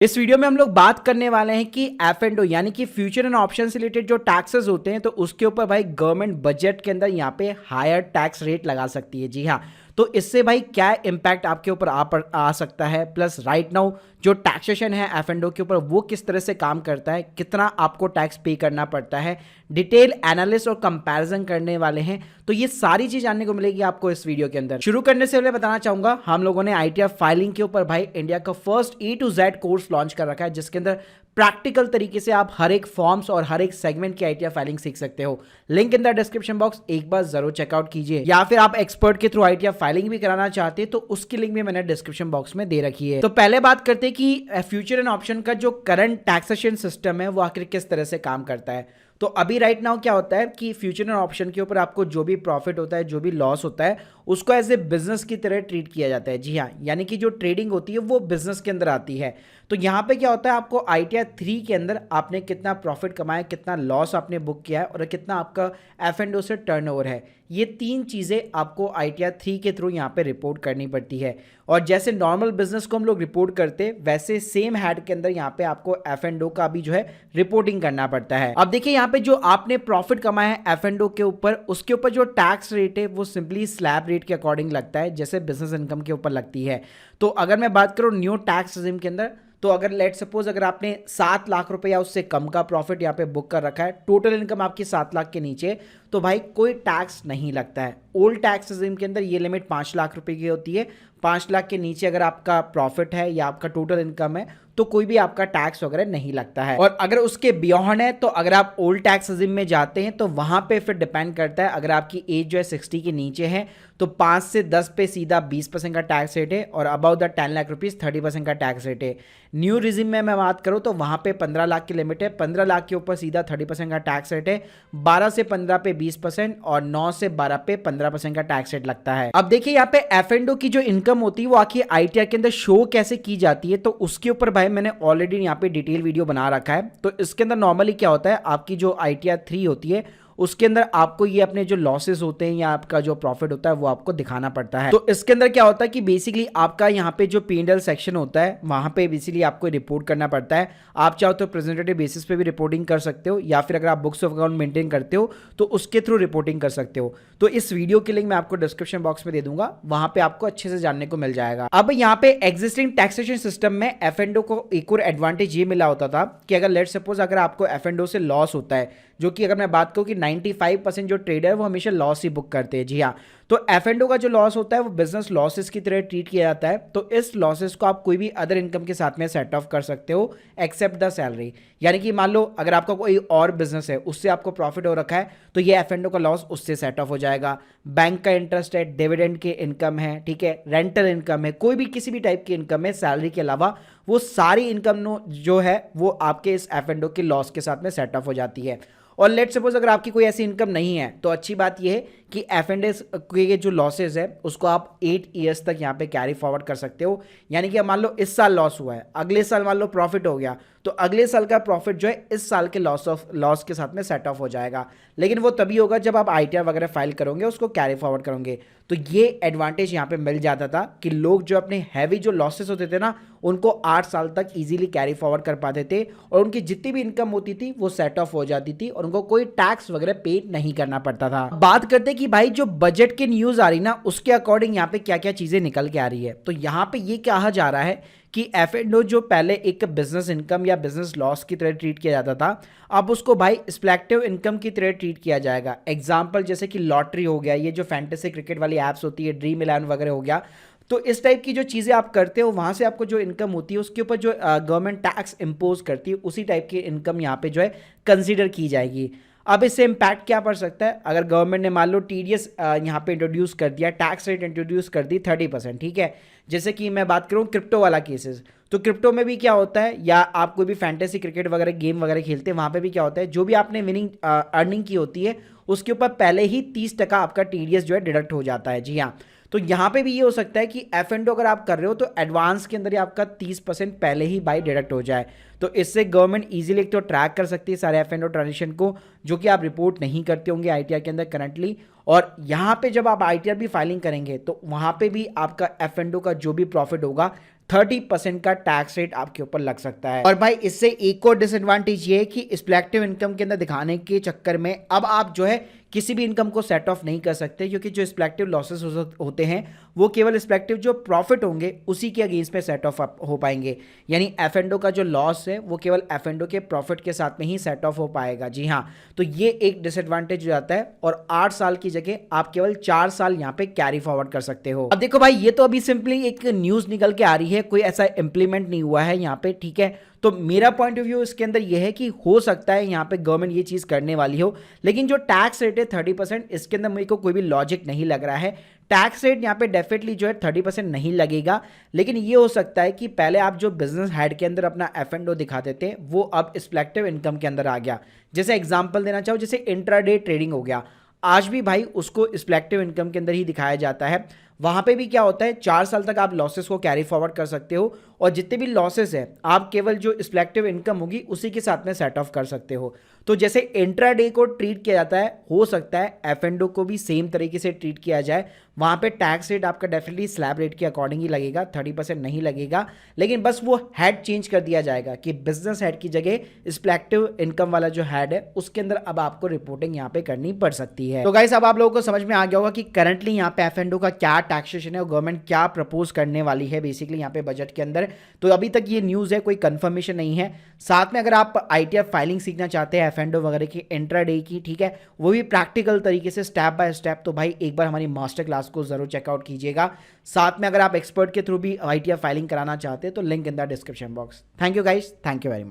इस वीडियो में हम लोग बात करने वाले हैं कि एफ एंड ओ यानी कि फ्यूचर एंड ऑप्शन से रिलेटेड जो टैक्सेस होते हैं तो उसके ऊपर भाई गवर्नमेंट बजट के अंदर यहाँ पे हायर टैक्स रेट लगा सकती है। जी हाँ, तो इससे भाई क्या इम्पैक्ट आपके ऊपर आ सकता है, प्लस राइट नाउ जो टैक्सेशन है एफ एंड ओ के ऊपर वो किस तरह से काम करता है, कितना आपको टैक्स पे करना पड़ता है, डिटेल एनालिसिस और कंपैरिजन करने वाले हैं। तो ये सारी चीज जानने को मिलेगी आपको इस वीडियो के अंदर। शुरू करने से पहले बताना चाहूंगा हम लोगों ने आईटीआर फाइलिंग के ऊपर भाई इंडिया का first A to Z course launch कर रखा है, जिसके अंदर प्रैक्टिकल तरीके से आप हर एक फॉर्म्स और हर एक सेगमेंट की आईटीआर फाइलिंग सीख सकते हो। Link in the description box, एक बार जरूर चेकआउट कीजिए। या फिर आप एक्सपर्ट के थ्रू आईटीआर फाइलिंग भी कराना चाहते हैं तो उसकी लिंक भी मैंने डिस्क्रिप्शन बॉक्स में दे रखी है। तो पहले बात करते हैं कि फ्यूचर एंड ऑप्शन का जो करंट टैक्सेशन सिस्टम है वो आखिर किस तरह से काम करता है। तो अभी राइट नाउ क्या होता है कि फ्यूचर एंड ऑप्शन के ऊपर आपको जो भी प्रॉफिट होता है, जो भी लॉस होता है, उसको एज ए बिजनेस की तरह ट्रीट किया जाता है। जी हाँ, यानी कि जो ट्रेडिंग होती है वो बिजनेस के अंदर आती है। तो यहाँ पे क्या होता है, आपको आईटीआर 3 के अंदर आपने कितना प्रॉफिट कमाया, कितना लॉस आपने बुक किया है और कितना आपका एफ एंड ओ से टर्नओवर है, ये तीन चीज़ें आपको आईटीआर 3 के थ्रू यहाँ पे रिपोर्ट करनी पड़ती है। और जैसे नॉर्मल बिजनेस को हम लोग रिपोर्ट करते वैसे सेम हेड के अंदर यहाँ पे आपको एफ एंड ओ का भी जो है रिपोर्टिंग करना पड़ता है। अब देखिए यहाँ पे जो आपने प्रॉफिट कमाया है एफ एंड ओ के ऊपर, उसके ऊपर जो टैक्स रेट है वो सिंपली स्लैब रेट के अकॉर्डिंग लगता है, जैसे बिजनेस इनकम के ऊपर लगती है। तो अगर मैं बात करूँ न्यू टैक्स रिजिम के अंदर, तो अगर लेट सपोज अगर आपने 7 लाख रुपए या उससे कम का प्रॉफिट यहाँ पे बुक कर रखा है, टोटल इनकम आपकी 7 लाख के नीचे, तो भाई कोई टैक्स नहीं लगता है। ओल्ड टैक्स रिजिम के अंदर ये लिमिट 5 लाख रुपए की होती है। 5 लाख के नीचे अगर आपका प्रॉफिट है या आपका टोटल इनकम है तो कोई भी आपका टैक्स वगैरह नहीं लगता है। और अगर उसके बियॉन्ड है तो अगर आप ओल्ड टैक्स रिजिम में जाते हैं तो वहां पे फिर डिपेंड करता है, अगर आपकी एज जो है 60 के नीचे है तो 5 से 10 पे सीधा 20% का टैक्स रेट है और अबाउट द 10 लाख रुपीज 30% का टैक्स रेट है। न्यू रिजिम में मैं बात करूं तो वहां पे 15 लाख की लिमिट है, 15 लाख के ऊपर सीधा 30% का टैक्स रेट है, 12 से 15 पे 20% और 9 से 12 पे 15% का टैक्स रेट लगता है। अब देखिए यहाँ पे एफ एंड ओ की जो इनकम होती है वो आखिर आईटीआर के अंदर शो कैसे की जाती है, तो उसके ऊपर भाई मैंने ऑलरेडी यहाँ पे डिटेल वीडियो बना रखा है। तो इसके अंदर नॉर्मली क्या होता है, आपकी जो आईटीआर 3 होती है उसके अंदर आपको ये अपने जो लॉसेस होते हैं या आपका जो प्रॉफिट होता है वो आपको दिखाना पड़ता है। तो इसके अंदर क्या होता है कि बेसिकली आपका यहाँ पे जो P&L सेक्शन होता है वहां पे बेसिकली आपको रिपोर्ट करना पड़ता है। आप चाहो तो प्रेजेंटेटिव बेसिस पे भी रिपोर्टिंग कर सकते हो या फिर अगर आप बुक्स ऑफ अकाउंट मेंटेन करते हो तो उसके थ्रू रिपोर्टिंग कर सकते हो। तो इस वीडियो की लिंक मैं आपको डिस्क्रिप्शन बॉक्स में दे दूंगा, वहां पे आपको अच्छे से जानने को मिल जाएगा। अब यहाँ पे एग्जिस्टिंग टैक्सेशन सिस्टम में एफ एंड ओ को एक और एडवांटेज ये मिला होता था कि अगर लेट सपोज अगर आपको एफ एंड ओ से लॉस होता है, जो कि अगर मैं बात करूं कि 95% जो ट्रेडर है वो हमेशा लॉस ही बुक करते हैं। जी हाँ, तो एफ एंड ओ का जो लॉस होता है वो बिजनेस लॉसेस की तरह ट्रीट किया जाता है। तो इस लॉसेस को आप कोई भी अदर इनकम के साथ में सेट ऑफ कर सकते हो एक्सेप्ट द सैलरी। यानी कि मान लो अगर आपका कोई और बिजनेस है उससे आपको प्रॉफिट हो रखा है तो ये एफ एंड ओ का लॉस उससे सेट ऑफ हो जाएगा। बैंक का इंटरेस्ट है, डिविडेंड के इनकम है, ठीक है, रेंटल इनकम है, कोई भी किसी भी टाइप की इनकम है सैलरी के अलावा, वो सारी इनकम जो है वो आपके इस एफ एंड ओ के लॉस के साथ में सेट ऑफ हो जाती है। और लेट सपोज अगर आपकी कोई ऐसी इनकम नहीं है तो अच्छी बात यह है कि एफ एंड एस के जो लॉसेज है उसको आप 8 ईयर्स तक यहाँ पे कैरी फॉरवर्ड कर सकते हो। यानी कि मान लो इस साल लॉस हुआ है, अगले साल मान लो प्रॉफिट हो गया तो अगले साल का प्रॉफिट जो है इस साल के लॉस के साथ में सेट ऑफ हो जाएगा। लेकिन वो तभी होगा जब आप आईटीआर वगैरह फाइल करोगे, उसको कैरी फॉरवर्ड करोगे। तो ये एडवांटेज यहाँ पे मिल जाता था कि लोग जो अपने हैवी जो लॉसेस होते थे ना उनको 8 साल तक इजीली कैरी फॉरवर्ड कर पाते थे और उनकी जितनी भी इनकम होती थी वो सेट ऑफ हो जाती थी और उनको कोई टैक्स वगैरह पे नहीं करना पड़ता था। बात करते कि भाई जो बजट की न्यूज आ रही ना उसके अकॉर्डिंग यहाँ पे क्या क्या चीजें निकल के आ रही है। तो यहाँ पे ये कहा जा रहा है कि एफ एंड ओ जो पहले एक बिजनेस इनकम या बिजनेस लॉस की तरह ट्रीट किया जाता था, अब उसको भाई स्पेक्टिव इनकम की तरह ट्रीट किया जाएगा। एग्जांपल जैसे कि लॉटरी हो गया, ये जो फैंटेसी क्रिकेट वाली एप्स होती है, ड्रीम इलेवन वगैरह हो गया, तो इस टाइप की जो चीज़ें आप करते हो वहाँ से आपको जो इनकम होती है उसके ऊपर जो गवर्नमेंट टैक्स इम्पोज करती है उसी टाइप की इनकम यहाँ पे जो है कंसीडर की जाएगी। अब इससे इम्पैक्ट क्या पड़ सकता है, अगर गवर्नमेंट ने मान लो टीडीएस यहाँ पे इंट्रोड्यूस कर दिया, टैक्स रेट इंट्रोड्यूस कर दी 30%, ठीक है। जैसे कि मैं बात करूँ क्रिप्टो वाला केसेस, तो क्रिप्टो में भी क्या होता है, या आप कोई भी फैंटेसी क्रिकेट वगैरह गेम वगैरह खेलते हैं वहाँ पे भी क्या होता है, जो भी आपने विनिंग अर्निंग की होती है उसके ऊपर पहले ही 30% आपका टीडीएस जो है डिडक्ट हो जाता है। जी हाँ, तो यहाँ पे भी ये हो सकता है कि एफ एंड ओ अगर आप कर रहे हो तो एडवांस के अंदर ही आपका 30% पहले ही बाई डिडक्ट हो जाए। तो इससे गवर्नमेंट इजीली एक तो ट्रैक कर सकती है सारे एफ एंड ओ ट्रांजेक्शन को, जो कि आप रिपोर्ट नहीं करते होंगे आईटीआर के अंदर करंटली। और यहाँ पे जब आप आईटीआर भी फाइलिंग करेंगे तो वहाँ पे भी आपका एफ एंड ओ का जो भी प्रॉफिट होगा 30% का टैक्स रेट आपके ऊपर लग सकता है। और भाई इससे एक और डिसएडवांटेज ये है कि स्पेक्टिव इनकम के अंदर दिखाने के चक्कर में अब आप जो है किसी भी इनकम को सेट ऑफ नहीं कर सकते, क्योंकि जो स्पेक्टिव लॉसेस होते हैं वो केवल स्पेक्टिव जो प्रॉफिट होंगे उसी के अगेंस्ट में सेट ऑफ हो पाएंगे। यानी एफ&ओ का जो लॉस है वो केवल एफ&ओ के प्रॉफिट के साथ में ही सेट ऑफ हो पाएगा। जी हाँ, तो ये एक डिसएडवांटेज हो जाता है। और 8 साल की जगह आप केवल 4 साल यहाँ पे कैरी फॉरवर्ड कर सकते हो। अब देखो भाई, ये तो अभी सिंपली एक न्यूज निकल के आ रही है, कोई ऐसा इंप्लीमेंट नहीं हुआ है यहाँ पे, ठीक है। तो मेरा पॉइंट ऑफ व्यू इसके अंदर यह है कि हो सकता है यहाँ पे गवर्नमेंट ये चीज करने वाली हो, लेकिन जो टैक्स रेट है 30%, इसके अंदर मेरे को कोई भी लॉजिक नहीं लग रहा है। टैक्स रेट यहाँ पे डेफिनेटली जो है 30% नहीं लगेगा, लेकिन ये हो सकता है कि पहले आप जो बिजनेस हेड के अंदर अपना एफ&ओ दिखाते थे वो अब स्पेक्टिव इनकम के अंदर आ गया। जैसे एग्जांपल देना चाहो, जैसे इंट्राडे ट्रेडिंग हो गया, आज भी भाई उसको स्पेक्टिव इनकम के अंदर ही दिखाया जाता है। वहां पे भी क्या होता है, 4 साल तक आप लॉसेस को कैरी फॉरवर्ड कर सकते हो, और जितने भी लॉसेस है आप केवल जो स्पेक्टिव इनकम होगी उसी के साथ में सेट ऑफ कर सकते हो। तो जैसे इंट्राडे को ट्रीट किया जाता है, हो सकता है एफ&ओ को भी सेम तरीके से ट्रीट किया जाए। वहां पे टैक्स रेट आपका डेफिनेटली स्लैब रेट के अकॉर्डिंग ही लगेगा, 30% नहीं लगेगा, लेकिन बस वो हेड चेंज कर दिया जाएगा कि बिजनेस हेड की जगह स्पेक्टिव इनकम वाला जो हेड है उसके अंदर अब आपको रिपोर्टिंग यहाँ पे करनी पड़ सकती है। तो गाइस, अब आप लोगों को समझ में आ गया होगा कि करंटली यहाँ पे एफ&ओ का क्या टैक्सेशन है और गवर्नमेंट क्या प्रपोज करने वाली है बेसिकली यहाँ पे बजट के अंदर। तो अभी तक ये न्यूज़ है, कोई कंफर्मेशन नहीं है। साथ में अगर आप आईटीएफ फाइलिंग सीखना चाहते हैं एफ&ओ वगैरह की, इंट्राडे की, ठीक है, वो भी प्रैक्टिकल तरीके से स्टेप बाय स्टेप, तो भाई एक बार हमारी मास्टर क्लास को जरूर चेकआउट कीजिएगा। साथ में अगर आप एक्सपर्ट के थ्रू भी आईटीएफ फाइलिंग कराना चाहते हैं तो link in the description box. Thank you guys, thank you very much.